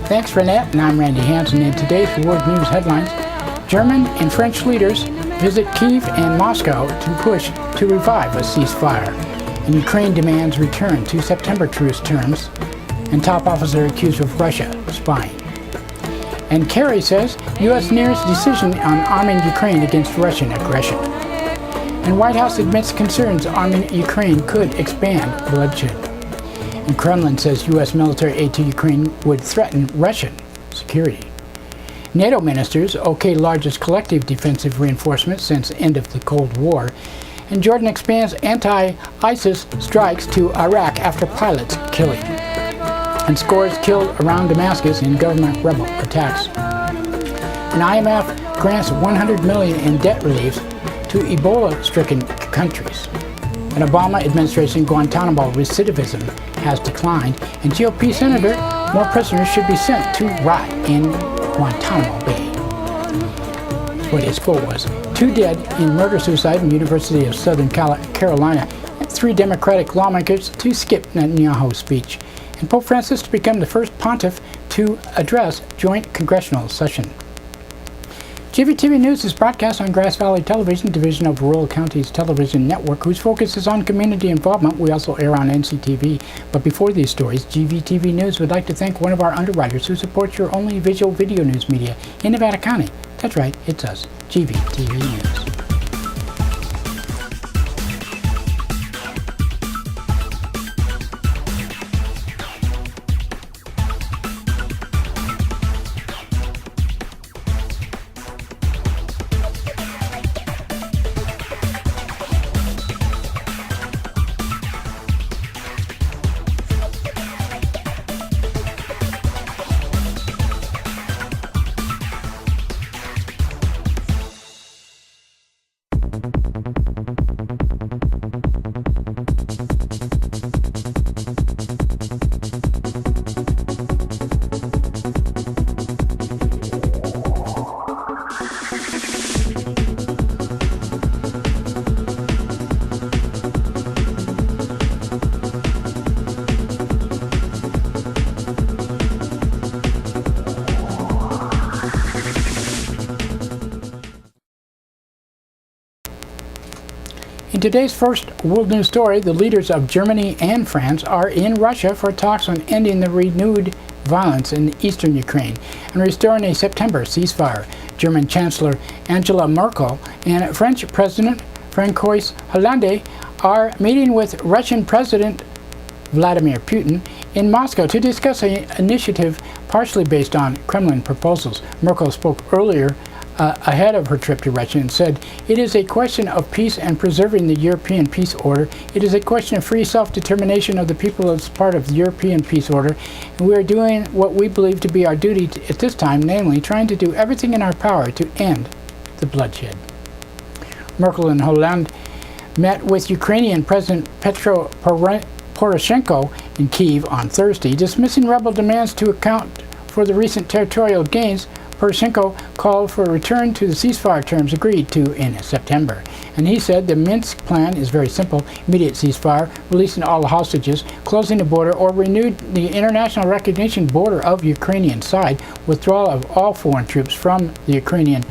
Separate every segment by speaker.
Speaker 1: Thanks, Renette, and I'm Randy Hansen. In today's World News headlines, German and French leaders visit Kyiv and Moscow to push to revive a ceasefire, and Ukraine demands return to September truce terms, and top officer accused of Russia spying. And Kerry says U.S. nears decision on arming Ukraine against Russian aggression. And White House admits concerns arming Ukraine could expand bloodshed. And Kremlin says U.S. military aid to Ukraine would threaten Russian security. NATO ministers okay largest collective defensive reinforcement since end of the Cold War. And Jordan expands anti-ISIS strikes to Iraq after pilots killing. And scores killed around Damascus in government rebel attacks. And IMF grants $100 million in debt relief to Ebola-stricken countries. An Obama administration Guantanamo recidivism has declined, and GOP Senator, more prisoners should be sent to rot in Guantanamo Bay. That's what his quote was. 2 dead in murder-suicide in University of Southern Carolina, and 3 Democratic lawmakers to skip Netanyahu's speech, and Pope Francis to become the first pontiff to address joint congressional session. GVTV News is broadcast on Grass Valley Television, division of Rural Counties Television Network, whose focus is on community involvement. We also air on NCTV. But before these stories, GVTV News would like to thank one of our underwriters who supports your only visual video news media in Nevada County. That's right, it's us, GVTV News. In today's first world news story, the leaders of Germany and France are in Russia for talks on ending the renewed violence in eastern Ukraine and restoring a September ceasefire. German Chancellor Angela Merkel and French President François Hollande are meeting with Russian President Vladimir Putin in Moscow to discuss an initiative partially based on Kremlin proposals. Merkel spoke earlier ahead of her trip to Russia and said, "It is a question of peace and preserving the European peace order. It is a question of free self-determination of the people as part of the European peace order, and we are doing what we believe to be our duty at this time, namely trying to do everything in our power to end the bloodshed." Merkel and Hollande met with Ukrainian President Petro Poroshenko in Kyiv on Thursday, dismissing rebel demands to account for the recent territorial gains. Poroshenko called for a return to the ceasefire terms agreed to in September. And he said the Minsk plan is very simple: immediate ceasefire, releasing all the hostages, closing the border, or renewed the international recognition border of Ukrainian side, withdrawal of all foreign troops from the Ukrainian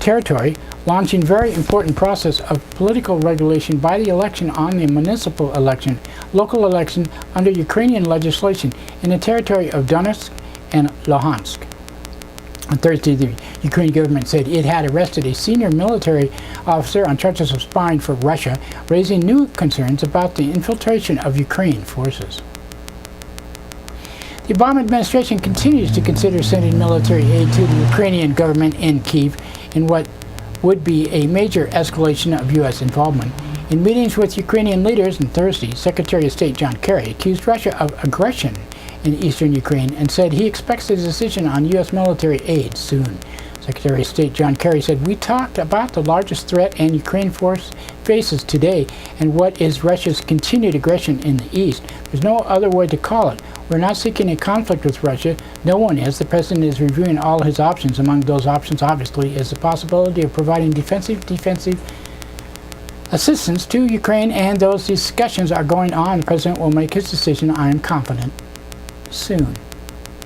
Speaker 1: territory, launching very important process of political regulation by the election on the municipal election, local election under Ukrainian legislation in the territory of Donetsk and Luhansk. On Thursday, the Ukrainian government said it had arrested a senior military officer on charges of spying for Russia, raising new concerns about the infiltration of Ukraine forces. The Obama administration continues to consider sending military aid to the Ukrainian government in Kyiv in what would be a major escalation of U.S. involvement. In meetings with Ukrainian leaders on Thursday, Secretary of State John Kerry accused Russia of aggression in eastern Ukraine and said he expects a decision on U.S. military aid soon. Secretary of State John Kerry said, "We talked about the largest threat and Ukraine force faces today and what is Russia's continued aggression in the east. There's no other way to call it. We're not seeking a conflict with Russia. No one is. The president is reviewing all his options. Among those options, obviously, is the possibility of providing defensive assistance to Ukraine, and those discussions are going on. The president will make his decision, I am confident, soon.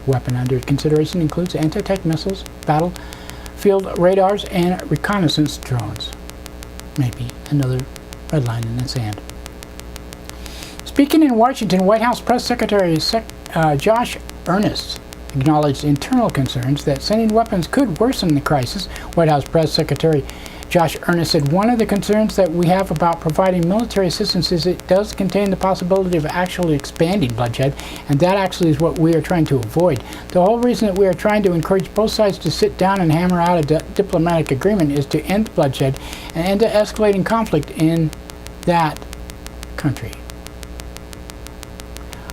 Speaker 1: Weapon under consideration includes anti-tank missiles, battlefield radars, and reconnaissance drones. Maybe another red line in the sand. Speaking in Washington, White House Press Secretary Josh Earnest acknowledged internal concerns that sending weapons could worsen the crisis. White House Press Secretary Josh Earnest said, one of the concerns that we have about providing military assistance is it does contain the possibility of actually expanding bloodshed, and that actually is what we are trying to avoid. The whole reason that we are trying to encourage both sides to sit down and hammer out a diplomatic agreement is to end bloodshed and end the escalating conflict in that country.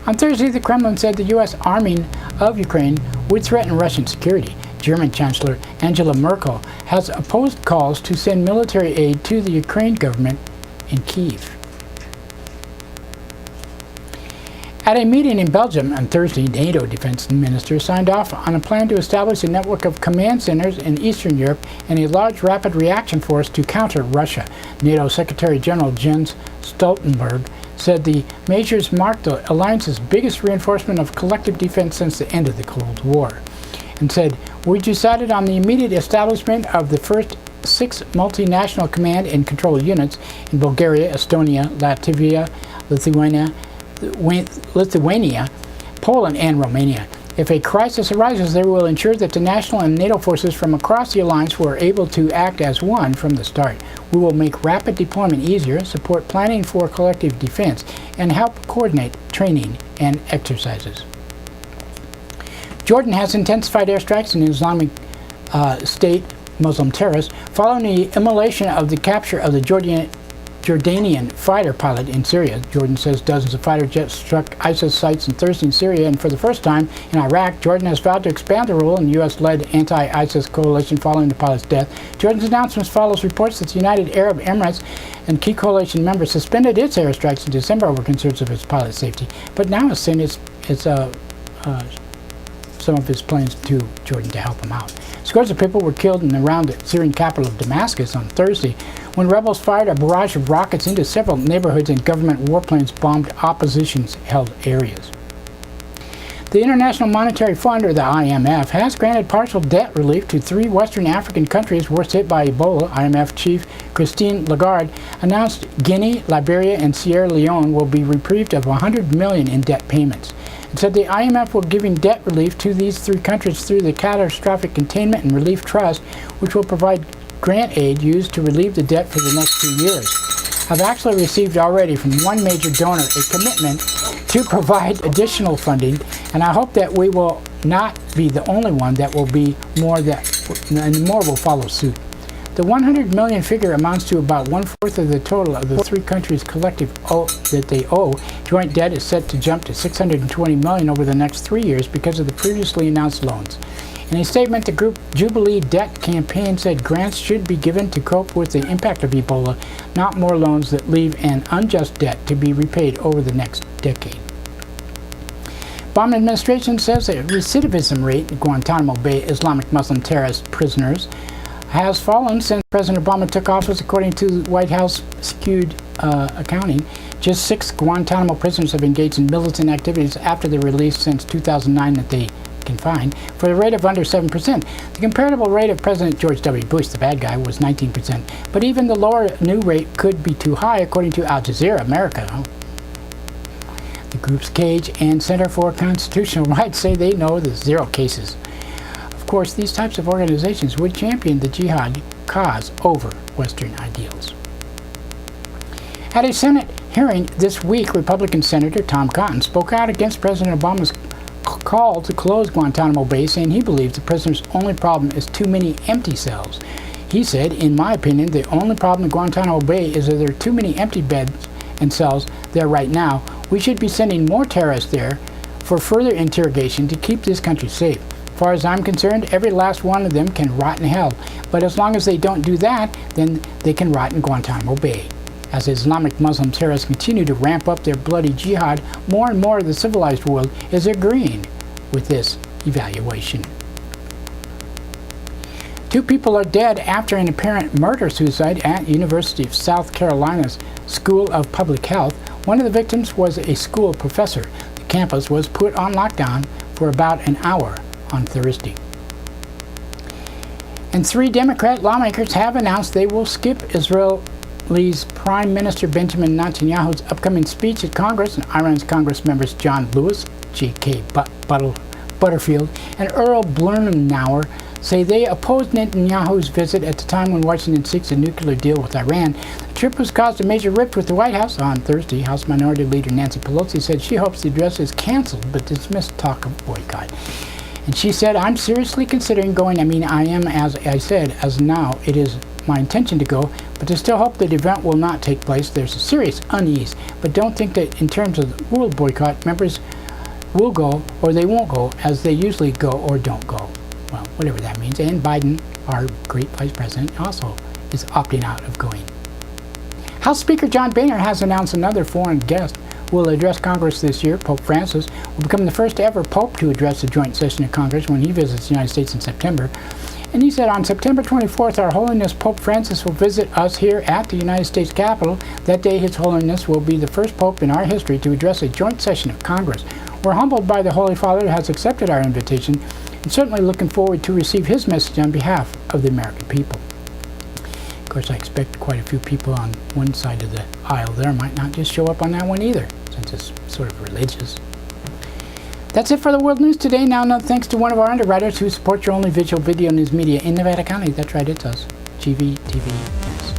Speaker 1: On Thursday, the Kremlin said the U.S. arming of Ukraine would threaten Russian security. German Chancellor Angela Merkel has opposed calls to send military aid to the Ukraine government in Kyiv. At a meeting in Belgium on Thursday, NATO defense ministers signed off on a plan to establish a network of command centers in Eastern Europe and a large rapid reaction force to counter Russia. NATO Secretary General Jens Stoltenberg said the measures marked the alliance's biggest reinforcement of collective defense since the end of the Cold War, and said, we decided on the immediate establishment of the first 6 multinational command and control units in Bulgaria, Estonia, Latvia, Lithuania, Poland, and Romania. If a crisis arises, they will ensure that the national and NATO forces from across the alliance were able to act as one from the start. We will make rapid deployment easier, support planning for collective defense, and help coordinate training and exercises. Jordan has intensified airstrikes in Islamic State Muslim terrorists following the immolation of the capture of the Jordanian fighter pilot in Syria. Jordan says dozens of fighter jets struck ISIS sites on Thursday in Syria, and for the first time in Iraq, Jordan has vowed to expand the role in the U.S.-led anti-ISIS coalition following the pilot's death. Jordan's announcement follows reports that the United Arab Emirates and key coalition members suspended its airstrikes in December over concerns of its pilot's safety, but now it's saying some of his planes to Jordan to help him out. Scores of people were killed in and around the Syrian capital of Damascus on Thursday when rebels fired a barrage of rockets into several neighborhoods and government warplanes bombed opposition-held areas. The International Monetary Fund, or the IMF, has granted partial debt relief to 3 Western African countries worst hit by Ebola. IMF chief Christine Lagarde announced Guinea, Liberia, and Sierra Leone will be reprieved of $100 million in debt payments. It said the IMF will giving debt relief to these 3 countries through the Catastrophic Containment and Relief Trust, which will provide grant aid used to relieve the debt for the next 2 years. I've actually received already from one major donor a commitment to provide additional funding, and I hope that we will not be the only one. That will be more, and more will follow suit. The $100 million figure amounts to about 1/4 of the total of the 3 countries' collective that they owe. Joint debt is set to jump to $620 million over the next 3 years because of the previously announced loans. In a statement, the group Jubilee Debt Campaign said grants should be given to cope with the impact of Ebola, not more loans that leave an unjust debt to be repaid over the next decade. Obama administration says the recidivism rate in Guantanamo Bay Islamic Muslim terrorist prisoners has fallen since President Obama took office, according to White House skewed accounting. Just 6 Guantanamo prisoners have engaged in militant activities after their release since 2009 that they confined, for a rate of under 7%. The comparable rate of President George W. Bush, the bad guy, was 19%. But even the lower new rate could be too high, according to Al Jazeera America. The group's Cage and Center for Constitutional Rights say they know there's 0 cases. Of course, these types of organizations would champion the jihad cause over Western ideals. At a Senate hearing this week, Republican Senator Tom Cotton spoke out against President Obama's call to close Guantanamo Bay, saying he believes the prisoner's only problem is too many empty cells. He said, in my opinion, the only problem in Guantanamo Bay is that there are too many empty beds and cells there right now. We should be sending more terrorists there for further interrogation to keep this country safe. As far as I'm concerned, every last one of them can rot in hell. But as long as they don't do that, then they can rot in Guantanamo Bay. As Islamic Muslim terrorists continue to ramp up their bloody jihad, more and more of the civilized world is agreeing with this evaluation. 2 people are dead after an apparent murder-suicide at University of South Carolina's School of Public Health. One of the victims was a school professor. The campus was put on lockdown for about an hour on Thursday. And 3 Democrat lawmakers have announced they will skip Israel's Prime Minister Benjamin Netanyahu's upcoming speech at Congress. And Iran's Congress members John Lewis, G.K. Butterfield, and Earl Blumenauer say they opposed Netanyahu's visit at the time when Washington seeks a nuclear deal with Iran. The trip has caused a major rift with the White House. On Thursday, House Minority Leader Nancy Pelosi said she hopes the address is canceled but dismissed talk of boycott. And she said, "I'm seriously considering going. I am, as I said, as now it is my intention to go, but to still hope that the event will not take place. There's a serious unease, but don't think that in terms of the world boycott, members will go or they won't go, as they usually go or don't go." Well, whatever that means. And Biden, our great vice president, also is opting out of going. House Speaker John Boehner has announced another foreign guest will address Congress this year. Pope Francis will become the first ever pope to address the joint session of Congress when he visits the United States in September. And he said, "On September 24th, Our Holiness Pope Francis will visit us here at the United States Capitol. That day, His Holiness will be the first pope in our history to address a joint session of Congress. We're humbled by the Holy Father who has accepted our invitation, and certainly looking forward to receive his message on behalf of the American people." Of course, I expect quite a few people on one side of the aisle there might not just show up on that one either, since it's sort of religious. That's it for the World News today. Now, thanks to one of our underwriters who supports your only visual video news media in Nevada County. That's right, it's us, GVTV News.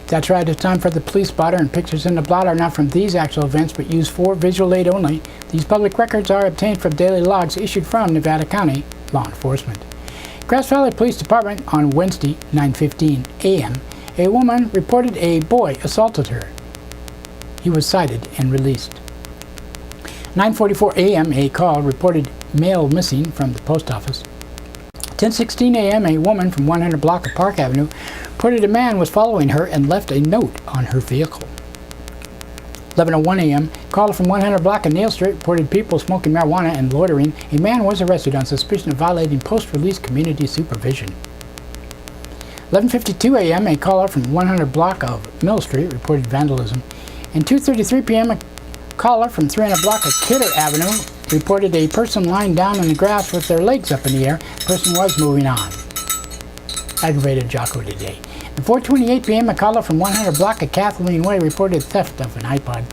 Speaker 1: That's right, it's time for the police blotter, and pictures in the blotter are not from these actual events but used for visual aid only. These public records are obtained from daily logs issued from Nevada County law enforcement. Grass Valley Police Department on Wednesday, 9:15 a.m., a woman reported a boy assaulted her. He was cited and released. 9:44 a.m., a call reported male missing from the post office. 10:16 a.m., a woman from 100 block of Park Avenue reported a man was following her and left a note on her vehicle. 11:01 a.m., caller from 100 block of Neal Street reported people smoking marijuana and loitering. A man was arrested on suspicion of violating post-release community supervision. 11:52 a.m., a caller from 100 block of Mill Street reported vandalism. And 2:33 p.m., a caller from 300 block of Kidder Avenue reported a person lying down in the grass with their legs up in the air. The person was moving on. Aggravated Jocko today. At 4:28 p.m., a caller from 100 block of Kathleen Way reported theft of an iPod.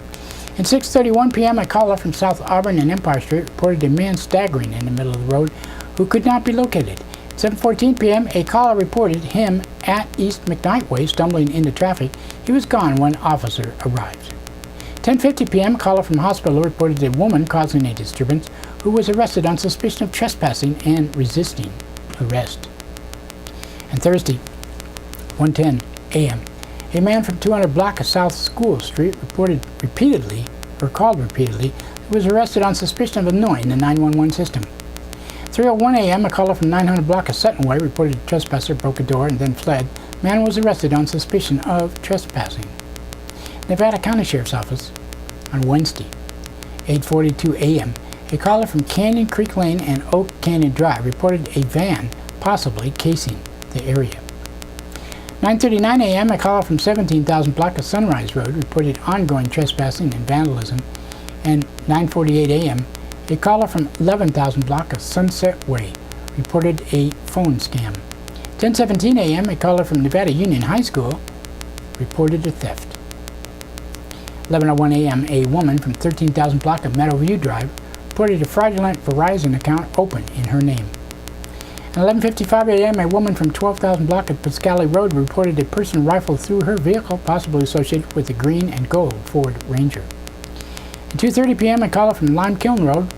Speaker 1: At 6:31 p.m., a caller from South Auburn and Empire Street reported a man staggering in the middle of the road who could not be located. At 7:14 p.m., a caller reported him at East McKnight Way stumbling into traffic. He was gone when officer arrived. 10:50 p.m., a caller from hospital reported a woman causing a disturbance who was arrested on suspicion of trespassing and resisting arrest. And Thursday, 1:10 a.m., a man from 200 block of South School Street called repeatedly, was arrested on suspicion of annoying the 911 system. 3:01 a.m., a caller from 900 block of Sutton Way reported a trespasser broke a door and then fled. Man was arrested on suspicion of trespassing. Nevada County Sheriff's Office on Wednesday, 8:42 a.m., a caller from Canyon Creek Lane and Oak Canyon Drive reported a van possibly casing the area. 9:39 a.m., a caller from 17,000 block of Sunrise Road reported ongoing trespassing and vandalism. And 9:48 a.m., a caller from 11,000 block of Sunset Way reported a phone scam. 10:17 a.m., a caller from Nevada Union High School reported a theft. 11:01 a.m., a woman from 13,000 block of Meadowview Drive reported a fraudulent Verizon account open in her name. At 11:55 a.m., a woman from 12,000 block of Pascali Road reported a person rifled through her vehicle, possibly associated with the green and gold Ford Ranger. At 2:30 p.m., a caller from Lime Kiln Road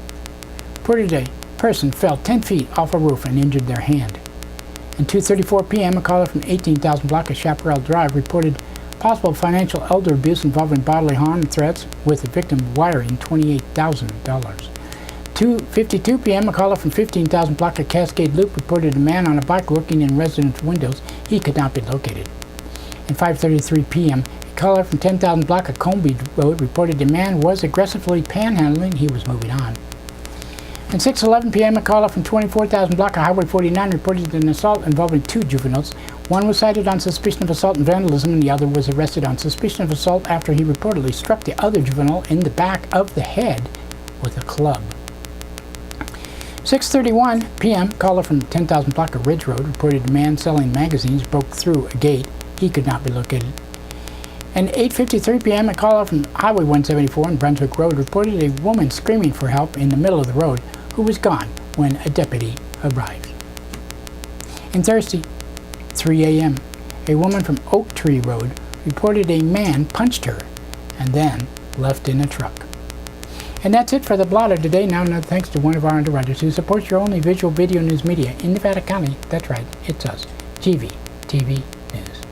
Speaker 1: reported a person fell 10 feet off a roof and injured their hand. At 2:34 p.m., a caller from 18,000 block of Chaparral Drive reported possible financial elder abuse involving bodily harm and threats, with the victim wiring $28,000. 2:52 p.m., a caller from 15,000 block of Cascade Loop reported a man on a bike looking in residence windows. He could not be located. At 5:33 p.m., a caller from 10,000 block of Combe Road reported a man was aggressively panhandling. He was moving on. At 6:11 p.m., a caller from 24,000 block of Highway 49 reported an assault involving two juveniles. One was cited on suspicion of assault and vandalism, and the other was arrested on suspicion of assault after he reportedly struck the other juvenile in the back of the head with a club. 6:31 p.m., caller from 10,000 block of Ridge Road reported a man selling magazines broke through a gate. He could not be located. And 8:53 p.m., a caller from Highway 174 and Brunswick Road reported a woman screaming for help in the middle of the road who was gone when a deputy arrived. And Thursday, 3 a.m., a woman from Oak Tree Road reported a man punched her and then left in a truck. And that's it for the blotter today. Now, thanks to one of our underwriters who supports your only visual video news media in Nevada County. That's right, it's us, GVTV News.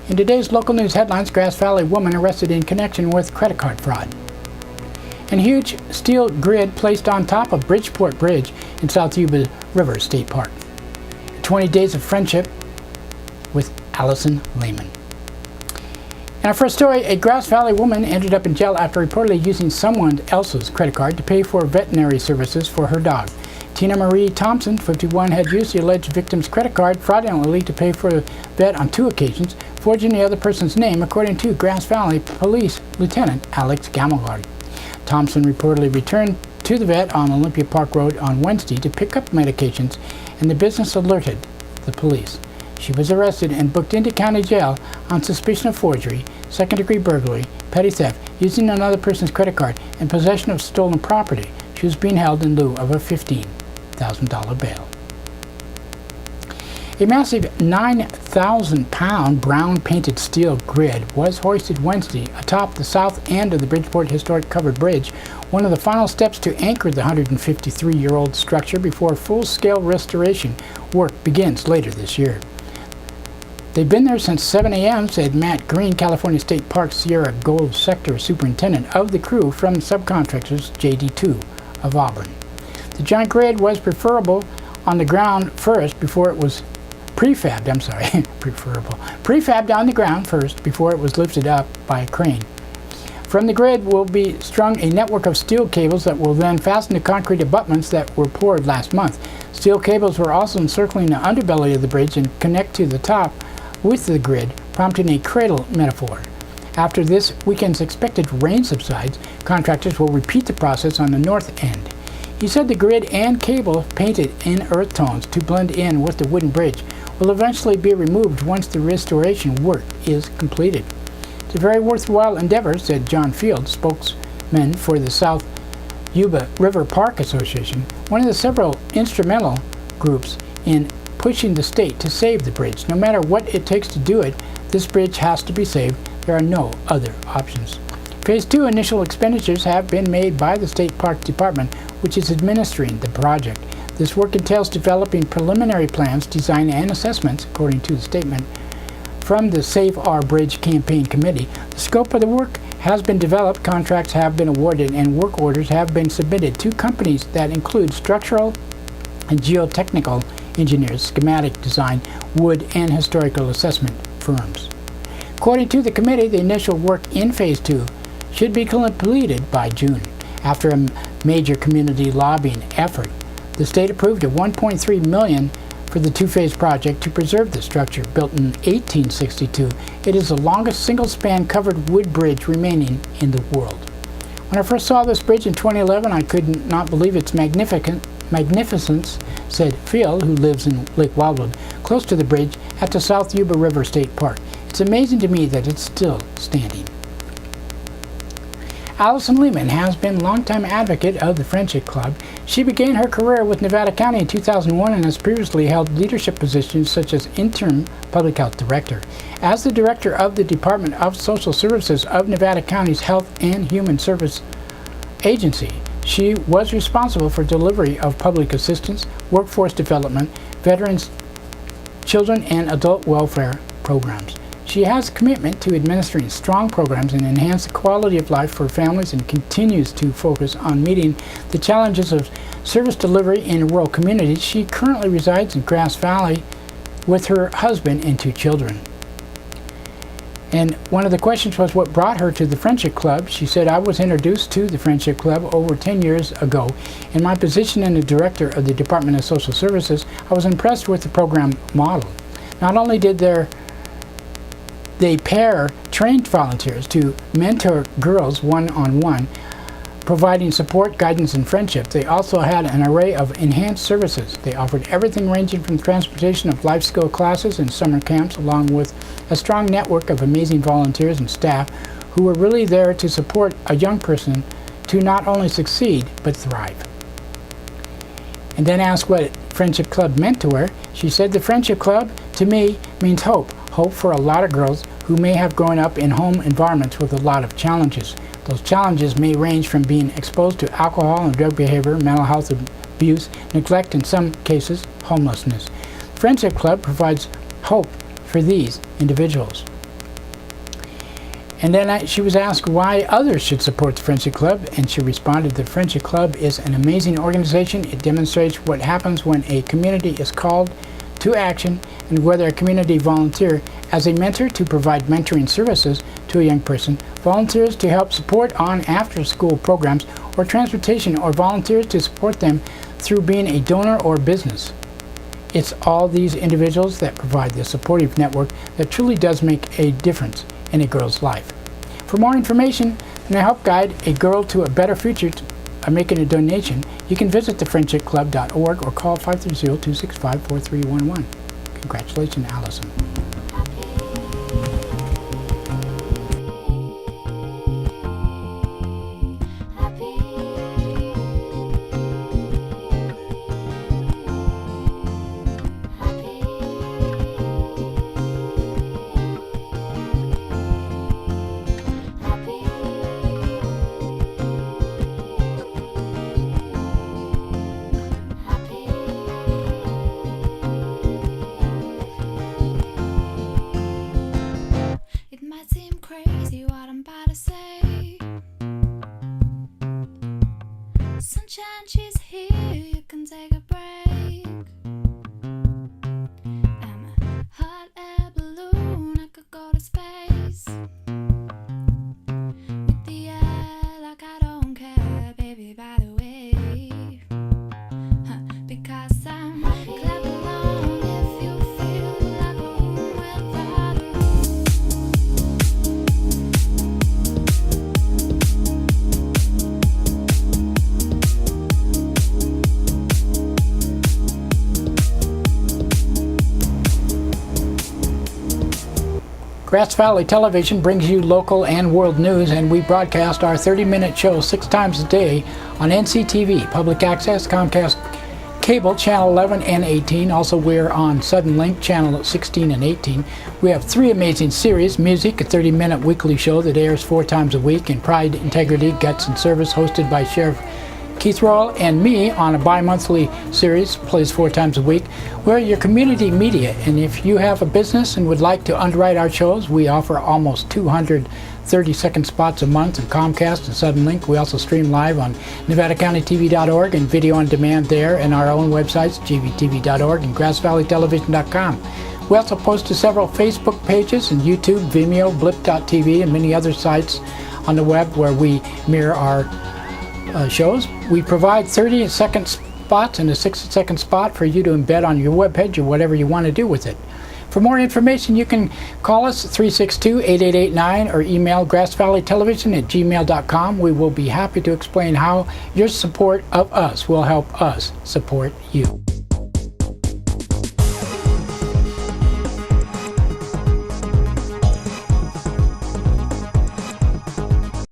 Speaker 1: In today's local news headlines, Grass Valley woman arrested in connection with credit card fraud. And huge steel grid placed on top of Bridgeport Bridge in South Yuba River State Park. 20 days of friendship with Allison Lehman. In our first story, a Grass Valley woman ended up in jail after reportedly using someone else's credit card to pay for veterinary services for her dog. Tina Marie Thompson, 51, had used the alleged victim's credit card fraudulently to pay for a vet on 2 occasions, forging the other person's name, according to Grass Valley Police Lieutenant Alex Gammelgard. Thompson reportedly returned to the vet on Olympia Park Road on Wednesday to pick up medications, and the business alerted the police. She was arrested and booked into county jail on suspicion of forgery, second-degree burglary, petty theft, using another person's credit card, and possession of stolen property. She was being held in lieu of a $15,000 bail. A massive 9,000-pound brown painted steel grid was hoisted Wednesday atop the south end of the Bridgeport Historic Covered Bridge, one of the final steps to anchor the 153-year-old structure before full-scale restoration work begins later this year. They've been there since 7 a.m., said Matt Green, California State Parks Sierra Gold Sector Superintendent of the crew from subcontractors JD2 of Auburn. The giant grid was preferable on the ground first before it was prefabbed on the ground first before it was lifted up by a crane. From the grid will be strung a network of steel cables that will then fasten to concrete abutments that were poured last month. Steel cables were also encircling the underbelly of the bridge and connect to the top with the grid, prompting a cradle metaphor. After this weekend's expected rain subsides, contractors will repeat the process on the north end. He said the grid and cable, painted in earth tones to blend in with the wooden bridge, will eventually be removed once the restoration work is completed. It's a very worthwhile endeavor, said John Fields, spokesman for the South Yuba River Park Association, one of the several instrumental groups in pushing the state to save the bridge. No matter what it takes to do it, this bridge has to be saved. There are no other options. Phase 2 initial expenditures have been made by the State Parks Department, which is administering the project. This work entails developing preliminary plans, design, and assessments, according to the statement from the Save Our Bridge Campaign Committee. The scope of the work has been developed, contracts have been awarded, and work orders have been submitted to companies that include structural and geotechnical engineers, schematic design, wood, and historical assessment firms. According to the committee, the initial work in Phase 2 should be completed by June. After a major community lobbying effort, the state approved a $1.3 million for the two-phase project to preserve the structure. Built in 1862, it is the longest single-span covered wood bridge remaining in the world. When I first saw this bridge in 2011, I could not believe its magnificence, said Phil, who lives in Lake Wildwood, close to the bridge at the South Yuba River State Park. It's amazing to me that it's still standing. Allison Lehman has been a longtime advocate of the Friendship Club. She began her career with Nevada County in 2001 and has previously held leadership positions such as interim public health director. As the director of the Department of Social Services of Nevada County's Health and Human Service Agency, she was responsible for delivery of public assistance, workforce development, veterans, children, and adult welfare programs. She has a commitment to administering strong programs and enhance the quality of life for families and continues to focus on meeting the challenges of service delivery in rural communities. She currently resides in Grass Valley with her husband and 2 children. And one of the questions was what brought her to the Friendship Club. She said, I was introduced to the Friendship Club over 10 years ago. In my position as the director of the Department of Social Services, I was impressed with the program model. Not only did they pair trained volunteers to mentor girls one-on-one, providing support, guidance, and friendship. They also had an array of enhanced services. They offered everything ranging from transportation of life skill classes and summer camps, along with a strong network of amazing volunteers and staff who were really there to support a young person to not only succeed, but thrive. And then asked what Friendship Club meant to her, she said, the Friendship Club, to me, means hope. Hope for a lot of girls who may have grown up in home environments with a lot of challenges. Those challenges may range from being exposed to alcohol and drug behavior, mental health abuse, neglect, in some cases, homelessness. Friendship Club provides hope for these individuals. And then she was asked why others should support the Friendship Club, and she responded, the Friendship Club is an amazing organization. It demonstrates what happens when a community is called to action, and whether a community volunteer as a mentor to provide mentoring services to a young person, volunteers to help support on after-school programs, or transportation, or volunteers to support them through being a donor or business. It's all these individuals that provide the supportive network that truly does make a difference in a girl's life. For more information and to help guide a girl to a better future making a donation, you can visit thefriendshipclub.org or call 530-265-4311. Congratulations, Allison. Grass Valley Television brings you local and world news, and we broadcast our 30-minute show 6 times a day on NCTV, Public Access, Comcast Cable, Channel 11 and 18. Also, we're on Sudden Link, Channel 16 and 18. We have 3 amazing series: Music, a 30-minute weekly show that airs 4 times a week, and Pride, Integrity, Guts, and Service, hosted by Sheriff Keith Royal and me on a bi-monthly series, plays 4 times a week. We're your community media, and if you have a business and would like to underwrite our shows, we offer almost 200 30-second spots a month on Comcast and Sudden Link. We also stream live on NevadaCountyTV.org and video on demand there, and our own websites, GVTV.org and GrassValleyTelevision.com. We also post to several Facebook pages and YouTube, Vimeo, Blip.tv, and many other sites on the web where we mirror our shows. We provide 30-second spots and a 60-second spot for you to embed on your webpage or whatever you want to do with it. For more information, you can call us 362-8889 or email grassvalleytelevision@gmail.com. We will be happy to explain how your support of us will help us support you.